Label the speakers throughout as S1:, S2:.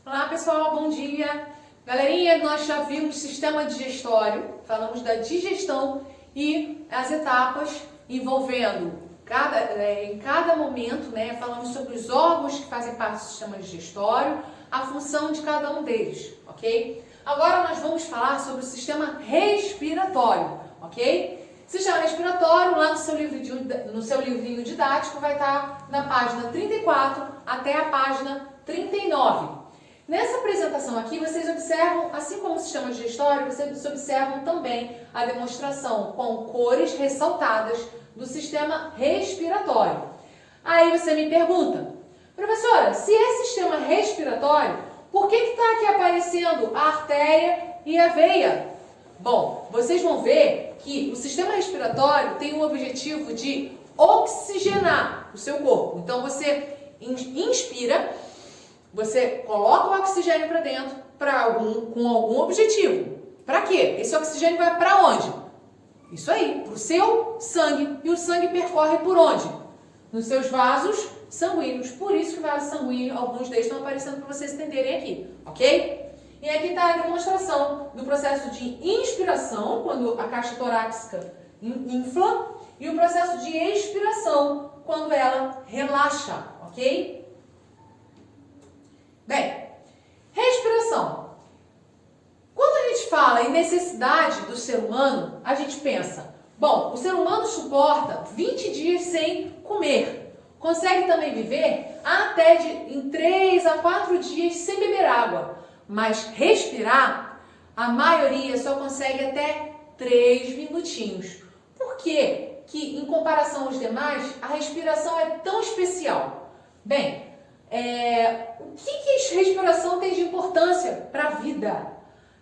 S1: Olá pessoal, bom dia! Galerinha, nós já vimos sistema digestório, falamos da digestão e as etapas envolvendo em cada momento, né? Falamos sobre os órgãos que fazem parte do sistema digestório, a função de cada um deles, ok? Agora nós vamos falar sobre o sistema respiratório, ok? Sistema respiratório, lá no seu livrinho didático, vai estar na página 34 até a página 39. Nessa apresentação aqui, vocês observam, assim como o sistema digestório, vocês observam também a demonstração com cores ressaltadas do sistema respiratório. Aí você me pergunta, professora, se é sistema respiratório, por que está aqui aparecendo a artéria e a veia? Bom, vocês vão ver que o sistema respiratório tem o objetivo de oxigenar o seu corpo. Então, você inspira, você coloca o oxigênio para dentro com algum objetivo. Para quê? Esse oxigênio vai para onde? Isso aí, para o seu sangue. E o sangue percorre por onde? Nos seus vasos sanguíneos. Por isso que o vaso sanguíneo, alguns deles estão aparecendo para vocês entenderem aqui, ok? E aqui está a demonstração do processo de inspiração, quando a caixa torácica infla, e o processo de expiração, quando ela relaxa, ok? Bem, respiração. Quando a gente fala em necessidade do ser humano, a gente pensa, bom, o ser humano suporta 20 dias sem comer. Consegue também viver até em 3 a 4 dias sem beber água. Mas respirar, a maioria só consegue até 3 minutinhos. Por quê que, em comparação aos demais, a respiração é tão especial? Bem, o que a respiração tem de importância para a vida?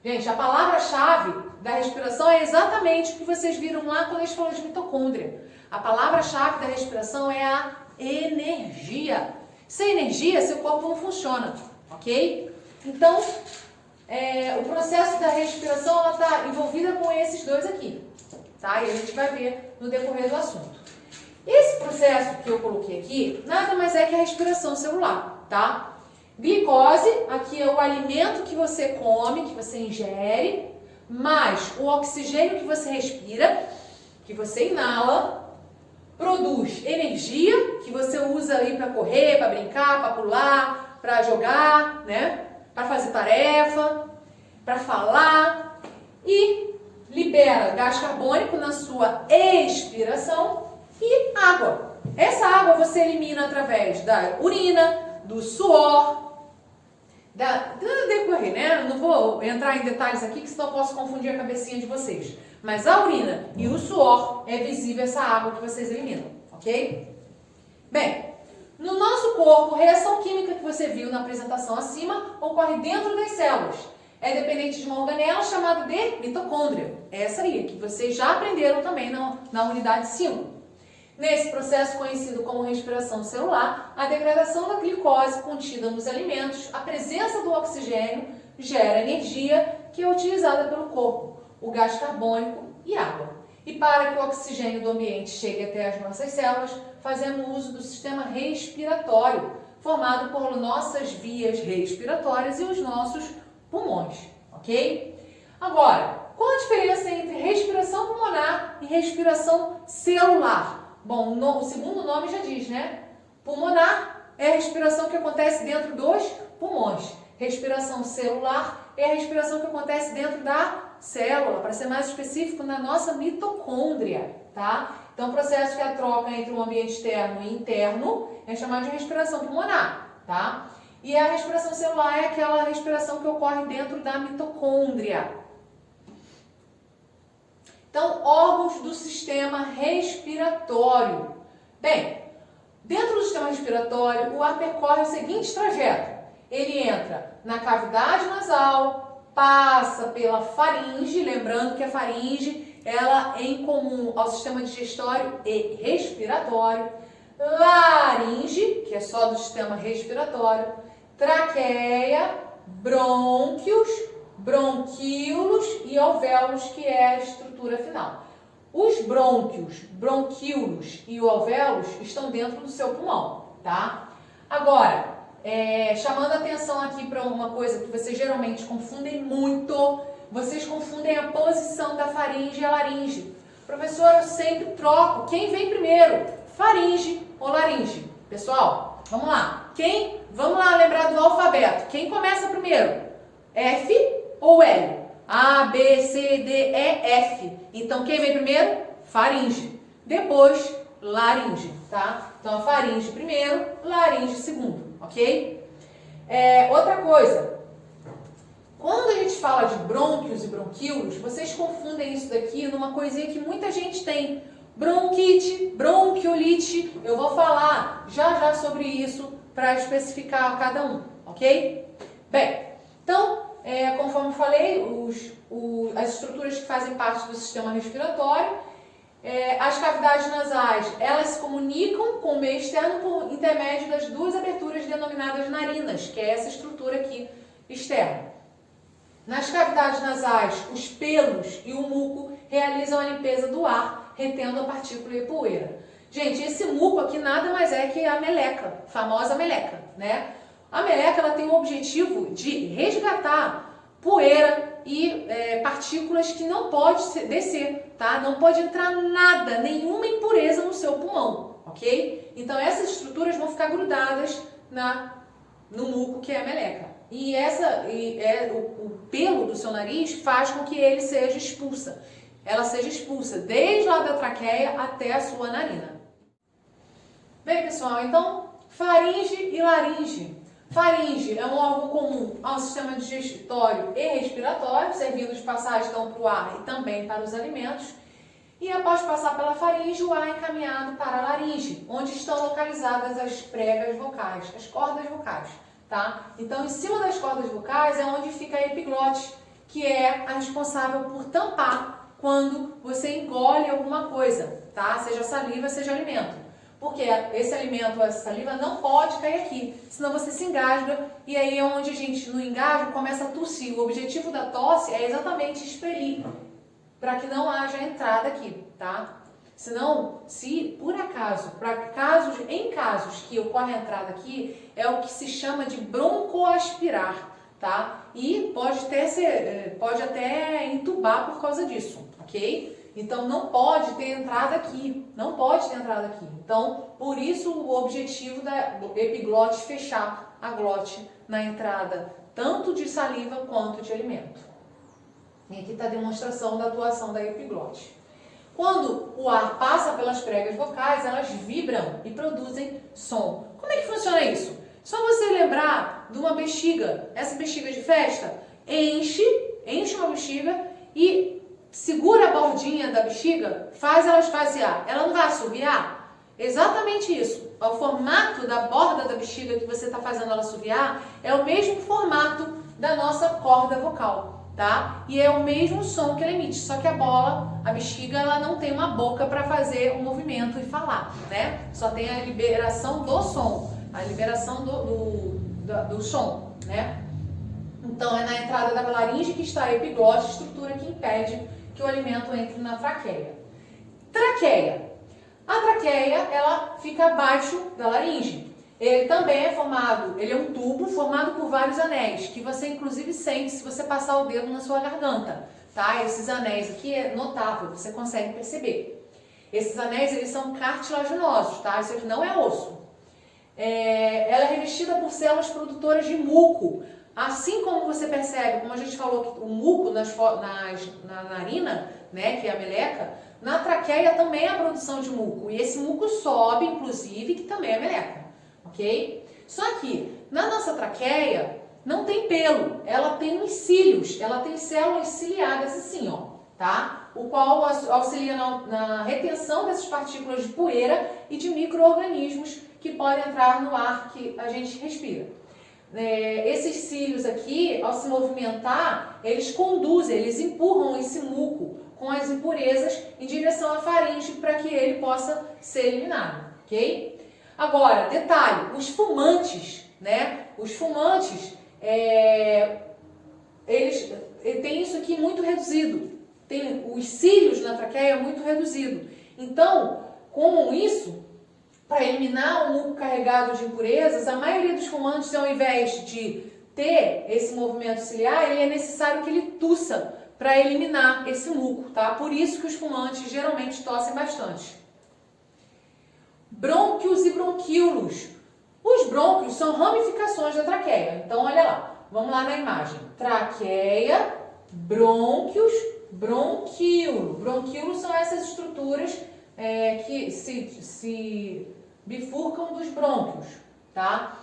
S1: Gente, a palavra-chave da respiração é exatamente o que vocês viram lá quando a gente falou de mitocôndria. A palavra-chave da respiração é a energia. Sem energia, seu corpo não funciona, ok? Então, o processo da respiração está envolvida com esses dois aqui, tá? E a gente vai ver no decorrer do assunto. Esse processo que eu coloquei aqui, nada mais é que a respiração celular, tá? Glicose, aqui é o alimento que você come, que você ingere, mais o oxigênio que você respira, que você inala, produz energia, que você usa aí para correr, para brincar, para pular, para jogar, né? Para fazer tarefa, para falar, e libera gás carbônico na sua expiração e água. Essa água você elimina através da urina, do suor, do decorrer, né? Não vou entrar em detalhes aqui, que senão eu posso confundir a cabecinha de vocês. Mas a urina e o suor é visível essa água que vocês eliminam, ok? Bem, no nosso corpo, a reação química que você viu na apresentação acima ocorre dentro das células. É dependente de uma organela chamada de mitocôndria. Essa aí, que vocês já aprenderam também na unidade 5. Nesse processo conhecido como respiração celular, a degradação da glicose contida nos alimentos, a presença do oxigênio gera energia que é utilizada pelo corpo, o gás carbônico e água. E para que o oxigênio do ambiente chegue até as nossas células, fazemos uso do sistema respiratório, formado por nossas vias respiratórias e os nossos pulmões, ok? Agora, qual a diferença entre respiração pulmonar e respiração celular? Bom, o segundo nome já diz, né? Pulmonar é a respiração que acontece dentro dos pulmões. Respiração celular é a respiração que acontece dentro da célula, para ser mais específico, na nossa mitocôndria, tá? Então, o processo que é a troca entre o ambiente externo e interno é chamado de respiração pulmonar, tá? E a respiração celular é aquela respiração que ocorre dentro da mitocôndria. Então, órgãos do sistema respiratório. Bem, dentro do sistema respiratório, o ar percorre o seguinte trajeto. Ele entra na cavidade nasal, passa pela faringe, lembrando que a faringe ela é incomum ao sistema digestório e respiratório, laringe, que é só do sistema respiratório, traqueia, brônquios, bronquíolos e alvéolos, que é a estrutura final. Os brônquios, bronquíolos e alvéolos estão dentro do seu pulmão, tá? Agora, chamando a atenção aqui para uma coisa que vocês geralmente confundem muito. Vocês confundem a posição da faringe e a laringe. Professor, eu sempre troco. Quem vem primeiro? Faringe ou laringe? Pessoal, vamos lá. Vamos lá lembrar do alfabeto. Quem começa primeiro? F ou L? A, B, C, D, E, F. Então, quem vem primeiro? Faringe. Depois, laringe, tá? Então, a faringe primeiro, laringe segundo, ok? Outra coisa. Quando a gente fala de brônquios e bronquíolos, vocês confundem isso daqui numa coisinha que muita gente tem. Bronquite, bronquiolite. Eu vou falar já sobre isso para especificar cada um, ok? Bem, então, conforme eu falei, as estruturas que fazem parte do sistema respiratório, as cavidades nasais, elas se comunicam com o meio externo por intermédio das duas aberturas denominadas narinas, que é essa estrutura aqui externa. Nas cavidades nasais, os pelos e o muco realizam a limpeza do ar, retendo a partícula e a poeira. Gente, esse muco aqui nada mais é que a meleca, famosa meleca, né? A meleca, ela tem o objetivo de resgatar poeira e partículas que não pode descer, tá? Não pode entrar nada, nenhuma impureza no seu pulmão, ok? Então, essas estruturas vão ficar grudadas no muco, que é a meleca. E o pelo do seu nariz faz com que ela seja expulsa desde lá da traqueia até a sua narina. Bem, pessoal, então, faringe e laringe. Faringe é um órgão comum ao sistema digestório e respiratório, servindo de passagem então para o ar e também para os alimentos. E após passar pela faringe, o ar é encaminhado para a laringe, onde estão localizadas as pregas vocais, as cordas vocais. Tá? Então, em cima das cordas vocais é onde fica a epiglote, que é a responsável por tampar quando você engole alguma coisa, tá? Seja saliva, seja alimento. Porque esse alimento, essa saliva, não pode cair aqui, senão você se engasga e aí é onde a gente, no engasgo, começa a tossir. O objetivo da tosse é exatamente expelir, para que não haja entrada aqui, tá? Senão, se por acaso, em casos que ocorre a entrada aqui, é o que se chama de broncoaspirar, tá? E pode até entubar por causa disso, ok? Então, não pode ter entrada aqui, Então, por isso o objetivo da epiglote fechar a glote na entrada, tanto de saliva quanto de alimento. E aqui está a demonstração da atuação da epiglote. Quando o ar passa pelas pregas vocais, elas vibram e produzem som. Como é que funciona isso? Só você lembrar de uma bexiga, essa bexiga de festa, enche uma bexiga e segura a bordinha da bexiga, faz ela esvaziar. Ela não vai assoviar? Exatamente isso. O formato da borda da bexiga que você está fazendo ela assoviar é o mesmo formato da nossa corda vocal, tá? E é o mesmo som que ela emite, só que a bexiga, ela não tem uma boca para fazer o movimento e falar, né? Só tem a liberação do som, a liberação do som, né? Então, é na entrada da laringe que está a epiglote, estrutura que impede que o alimento entre na traqueia. Traqueia. A traqueia, ela fica abaixo da laringe. Ele também ele é um tubo formado por vários anéis, que você inclusive sente se você passar o dedo na sua garganta, tá? Esses anéis aqui é notável, você consegue perceber. Esses anéis, eles são cartilaginosos, tá? Isso aqui não é osso. Ela é revestida por células produtoras de muco. Assim como você percebe, como a gente falou, que o muco na narina, né, que é a meleca, na traqueia também há produção de muco. E esse muco sobe, inclusive, que também é a meleca, ok? Só que na nossa traqueia não tem pelo, ela tem os cílios, ela tem células ciliadas assim, ó, tá? O qual auxilia na retenção dessas partículas de poeira e de micro-organismos que podem entrar no ar que a gente respira. Esses cílios aqui, ao se movimentar, eles empurram esse muco com as impurezas em direção à faringe para que ele possa ser eliminado, ok? Agora, detalhe, os fumantes, né? Os fumantes, eles têm isso aqui muito reduzido, tem os cílios na traqueia muito reduzido. Então, com isso, para eliminar o muco carregado de impurezas, a maioria dos fumantes, ao invés de ter esse movimento ciliar, é necessário que ele tussa para eliminar esse muco, tá? Por isso que os fumantes geralmente tossem bastante. Brônquios e bronquíolos. Os brônquios são ramificações da traqueia. Então, olha lá. Vamos lá na imagem. Traqueia, brônquios, bronquíolo. Bronquíolos são essas estruturas que se bifurcam dos brônquios, tá?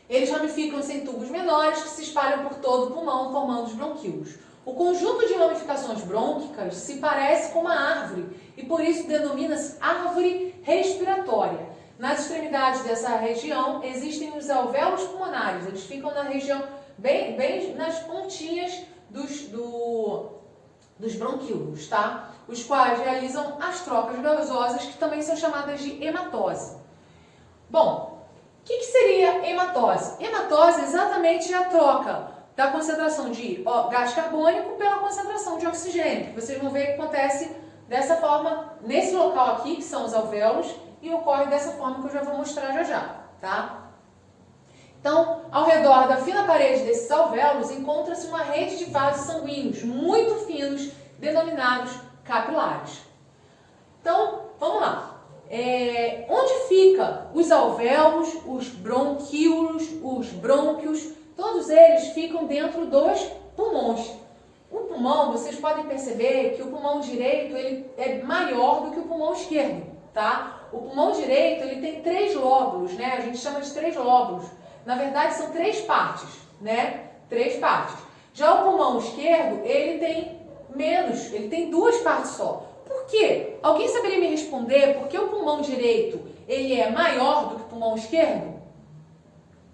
S1: Eles ramificam-se em tubos menores que se espalham por todo o pulmão, formando os bronquíolos. O conjunto de ramificações brônquicas se parece com uma árvore e por isso denomina-se árvore respiratória. Nas extremidades dessa região existem os alvéolos pulmonares. Eles ficam na região, bem nas pontinhas dos bronquíolos, tá? Os quais realizam as trocas gasosas, que também são chamadas de hematose. Bom, o que seria hematose? Hematose exatamente é a troca da concentração de gás carbônico pela concentração de oxigênio. Vocês vão ver que acontece dessa forma, nesse local aqui, que são os alvéolos, e ocorre dessa forma que eu já vou mostrar já, tá? Então, ao redor da fina parede desses alvéolos, encontra-se uma rede de vasos sanguíneos muito finos, denominados capilares. Então, vamos lá. Onde fica os alvéolos, os bronquíolos, os brônquios? Todos eles ficam dentro dos pulmões. O pulmão, vocês podem perceber que o pulmão direito ele é maior do que o pulmão esquerdo, tá? O pulmão direito ele tem 3 lóbulos, né? A gente chama de 3 lóbulos. Na verdade, são 3 partes, né? 3 partes. Já o pulmão esquerdo, ele tem menos, ele tem 2 partes só. Por quê? Alguém saberia me responder por que o pulmão direito ele é maior do que o pulmão esquerdo?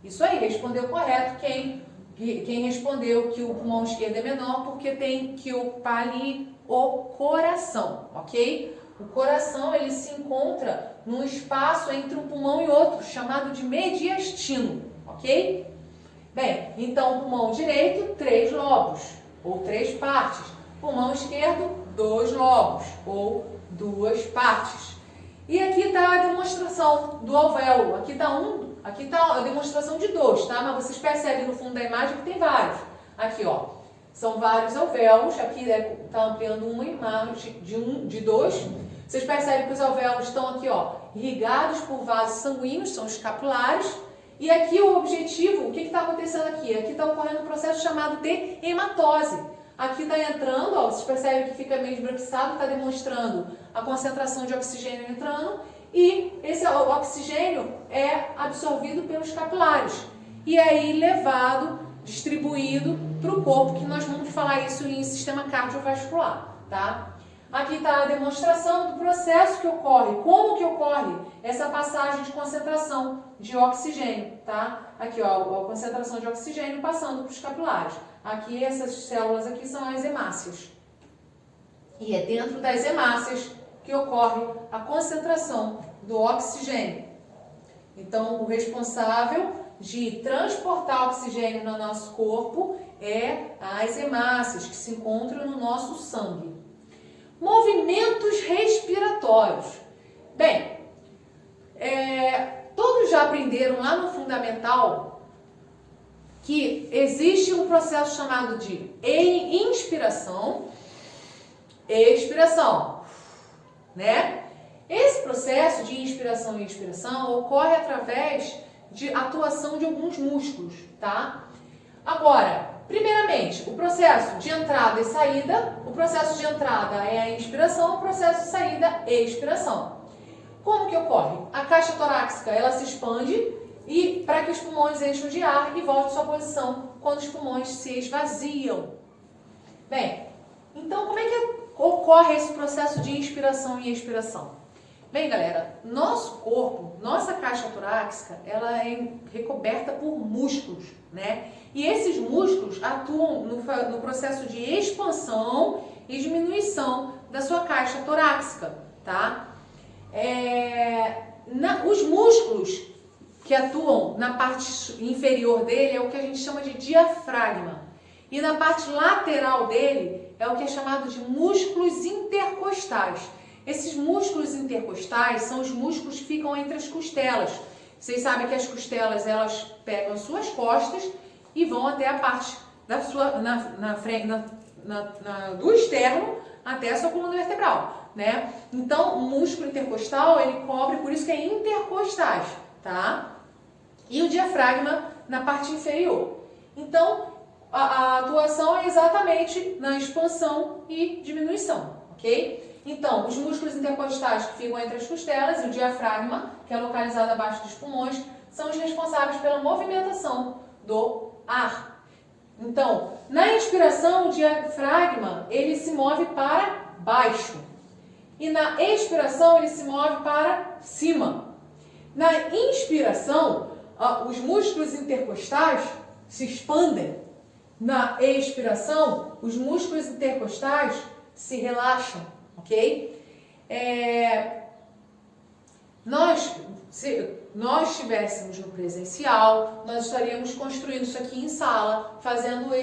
S1: Isso aí, respondeu correto quem respondeu que o pulmão esquerdo é menor, porque tem que ocupar ali o coração, ok? O coração ele se encontra num espaço entre um pulmão e outro, chamado de mediastino, ok? Bem, então o pulmão direito, 3 lobos, ou 3 partes. Pulmão esquerdo, 2 lobos, ou 2 partes. E aqui está a demonstração do alvéolo. Aqui está a demonstração de 2, tá? Mas vocês percebem no fundo da imagem que tem vários. Aqui, ó, são vários alvéolos. Aqui está ampliando uma imagem de 2. Vocês percebem que os alvéolos estão aqui, ó, irrigados por vasos sanguíneos, são os capilares. E aqui o objetivo, o que está acontecendo aqui? Aqui está ocorrendo um processo chamado de hematose. Aqui está entrando, ó, vocês percebem que fica meio esbranquiçado, está demonstrando a concentração de oxigênio entrando e esse oxigênio é absorvido pelos capilares e aí levado, distribuído para o corpo, que nós vamos falar isso em sistema cardiovascular, tá? Aqui está a demonstração do processo que ocorre, como que ocorre essa passagem de concentração de oxigênio, tá? Aqui, ó, a concentração de oxigênio passando para os capilares. Aqui, essas células aqui são as hemácias. E é dentro das hemácias que ocorre a concentração do oxigênio. Então, o responsável de transportar oxigênio no nosso corpo é as hemácias, que se encontram no nosso sangue. Movimentos respiratórios. Bem, todos já aprenderam lá no fundamental que existe um processo chamado de inspiração e expiração, né? Esse processo de inspiração e expiração ocorre através de atuação de alguns músculos, tá? Agora, primeiramente, o processo de entrada e saída. O processo de entrada é a inspiração, o processo de saída é a expiração. Como que ocorre? A caixa torácica, ela se expande e para que os pulmões enchem de ar e voltem à sua posição quando os pulmões se esvaziam. Bem, então como é que ocorre esse processo de inspiração e expiração? Bem, galera, nosso corpo, nossa caixa torácica, ela é recoberta por músculos, né? E esses músculos atuam no processo de expansão e diminuição da sua caixa torácica, tá? Os músculos que atuam na parte inferior dele é o que a gente chama de diafragma. E na parte lateral dele é o que é chamado de músculos intercostais. Esses músculos intercostais são os músculos que ficam entre as costelas. Vocês sabem que as costelas, elas pegam as suas costas e vão até a parte da sua, na frente, do externo até a sua coluna vertebral, né? Então, o músculo intercostal, ele cobre, por isso que é intercostais, tá? E o diafragma na parte inferior. Então, a atuação é exatamente na expansão e diminuição, ok? Então, os músculos intercostais que ficam entre as costelas e o diafragma, que é localizado abaixo dos pulmões, são os responsáveis pela movimentação do ar. Então, na inspiração, o diafragma, ele se move para baixo. E na expiração, ele se move para cima. Na inspiração, os músculos intercostais se expandem. Na expiração, os músculos intercostais se relaxam, ok? Se nós estivéssemos no presencial, nós estaríamos construindo isso aqui em sala, fazendo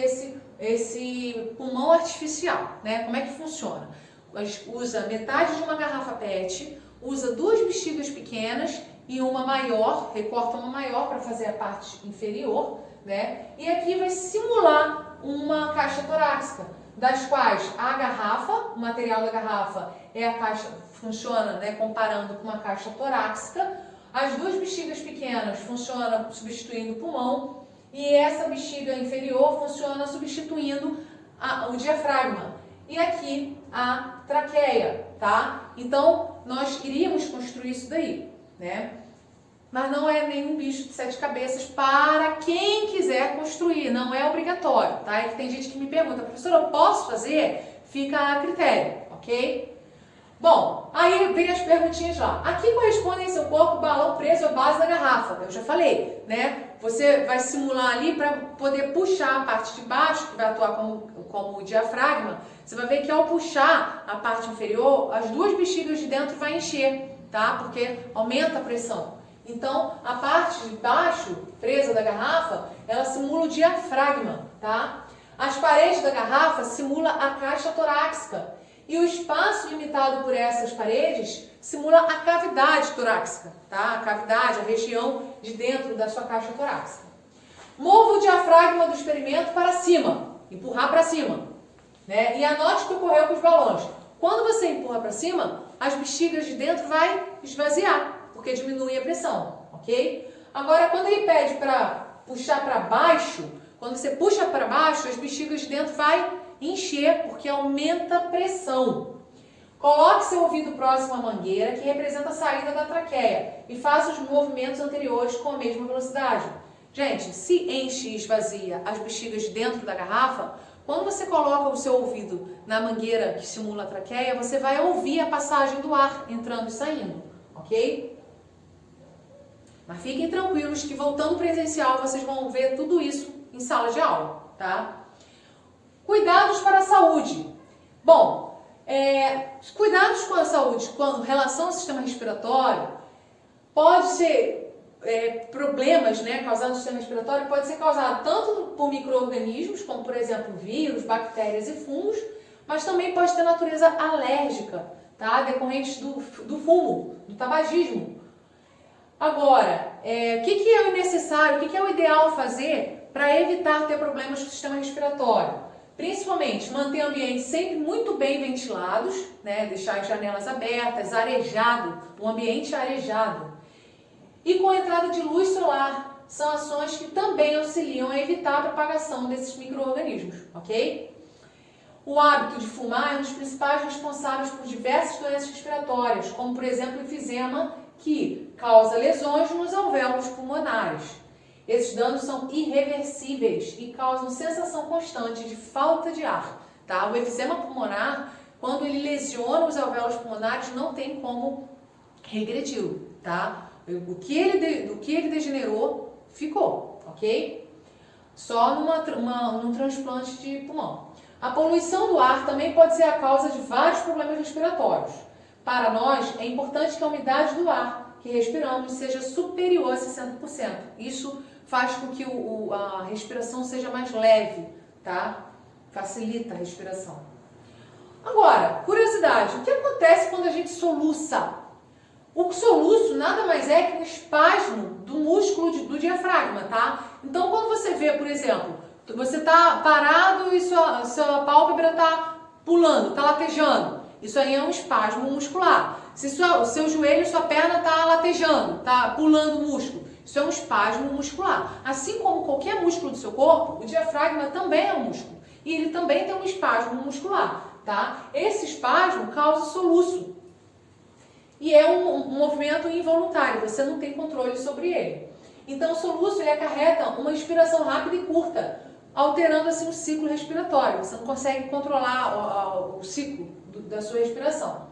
S1: esse pulmão artificial, né? Como é que funciona? A gente usa metade de uma garrafa PET, usa 2 bexigas pequenas e uma maior, recorta uma maior para fazer a parte inferior, né? E aqui vai simular uma caixa torácica, das quais a garrafa, o material da garrafa é a caixa, funciona, né, comparando com uma caixa torácica. As 2 bexigas pequenas funcionam substituindo o pulmão e essa bexiga inferior funciona substituindo o diafragma. E aqui a traqueia, tá? Então, nós iríamos construir isso daí, né? Mas não é nenhum bicho de 7 cabeças para quem quiser construir, não é obrigatório, tá? É que tem gente que me pergunta, professora, eu posso fazer? Fica a critério, ok? Bom, aí vem as perguntinhas lá. Aqui corresponde em seu corpo o balão preso à base da garrafa, eu já falei, né? Você vai simular ali para poder puxar a parte de baixo, que vai atuar como o diafragma. Você vai ver que ao puxar a parte inferior, as 2 bexigas de dentro vai encher, tá? Porque aumenta a pressão. Então, a parte de baixo, presa da garrafa, ela simula o diafragma, tá? As paredes da garrafa simulam a caixa torácica. E o espaço limitado por essas paredes simula a cavidade torácica, tá? A cavidade, a região de dentro da sua caixa torácica. Mova o diafragma do experimento para cima, empurrar para cima, né? E anote o que ocorreu com os balões. Quando você empurra para cima, as bexigas de dentro vai esvaziar, porque diminui a pressão, ok? Agora, quando ele pede para puxar para baixo, quando você puxa para baixo, as bexigas de dentro vai encher, porque aumenta a pressão. Coloque seu ouvido próximo à mangueira, que representa a saída da traqueia, e faça os movimentos anteriores com a mesma velocidade. Gente, se enche e esvazia as bexigas de dentro da garrafa, quando você coloca o seu ouvido na mangueira que simula a traqueia, você vai ouvir a passagem do ar entrando e saindo, ok? Mas fiquem tranquilos que voltando presencial, vocês vão ver tudo isso em sala de aula, tá? Cuidados para a saúde. Bom, cuidados com a saúde com relação ao sistema respiratório, pode ser problemas, né, causados no sistema respiratório, pode ser causado tanto por micro-organismos, como por exemplo vírus, bactérias e fungos, mas também pode ter natureza alérgica, tá, decorrentes do fumo, do tabagismo. Agora, o que é o necessário, o que é o ideal fazer para evitar ter problemas com o sistema respiratório? Principalmente manter ambientes sempre muito bem ventilados, né? Deixar as janelas abertas, arejado, um ambiente arejado. E com a entrada de luz solar, são ações que também auxiliam a evitar a propagação desses micro-organismos, ok? O hábito de fumar é um dos principais responsáveis por diversas doenças respiratórias, como por exemplo o enfisema, que causa lesões nos alvéolos pulmonares. Esses danos são irreversíveis e causam sensação constante de falta de ar, tá? O efizema pulmonar, quando ele lesiona os alvéolos pulmonares, não tem como regredi-lo, tá? O que ele degenerou, ficou, ok? Só num transplante de pulmão. A poluição do ar também pode ser a causa de vários problemas respiratórios. Para nós, é importante que a umidade do ar que respiramos seja superior a 60%. Isso faz com que a respiração seja mais leve, tá? Facilita a respiração. Agora, curiosidade, o que acontece quando a gente soluça? O soluço nada mais é que um espasmo do músculo do diafragma, tá? Então, quando você vê, por exemplo, você tá parado e sua pálpebra tá pulando, tá latejando, isso aí é um espasmo muscular. Se o seu joelho, sua perna tá latejando, tá pulando o músculo, isso é um espasmo muscular. Assim como qualquer músculo do seu corpo, o diafragma também é um músculo. E ele também tem um espasmo muscular, tá? Esse espasmo causa soluço. E é um movimento involuntário, você não tem controle sobre ele. Então, o soluço ele acarreta uma inspiração rápida e curta, alterando assim o ciclo respiratório. Você não consegue controlar o ciclo da sua respiração.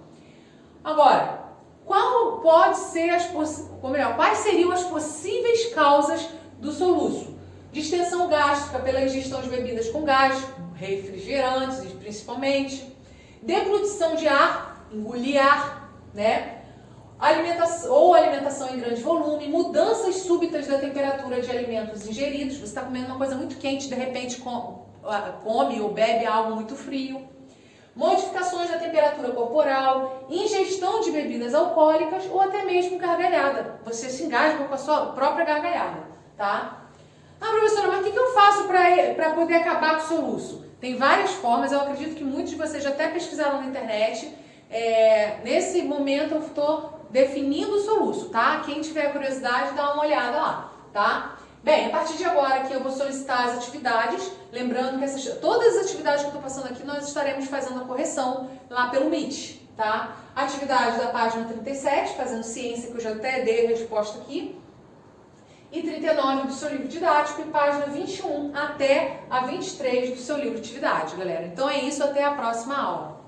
S1: Agora, quais seriam as possíveis causas do soluço? Distensão gástrica pela ingestão de bebidas com gás, refrigerantes principalmente, deglutição de ar, engolir ar, né? Alimentação em grande volume, mudanças súbitas da temperatura de alimentos ingeridos. Você está comendo uma coisa muito quente, de repente come ou bebe algo muito frio. Modificações da temperatura corporal, ingestão de bebidas alcoólicas ou até mesmo gargalhada. Você se engasga com a sua própria gargalhada, tá? Ah, professora, mas o que eu faço para poder acabar com o soluço? Tem várias formas, eu acredito que muitos de vocês já até pesquisaram na internet. Nesse momento eu estou definindo o soluço, tá? Quem tiver curiosidade, dá uma olhada lá, tá? Bem, a partir de agora aqui eu vou solicitar as atividades, lembrando que todas as atividades que eu estou passando aqui, nós estaremos fazendo a correção lá pelo Meet, tá? Atividade da página 37, fazendo ciência, que eu já até dei a resposta aqui, e 39 do seu livro didático, e página 21 até a 23 do seu livro de atividade, galera. Então é isso, até a próxima aula.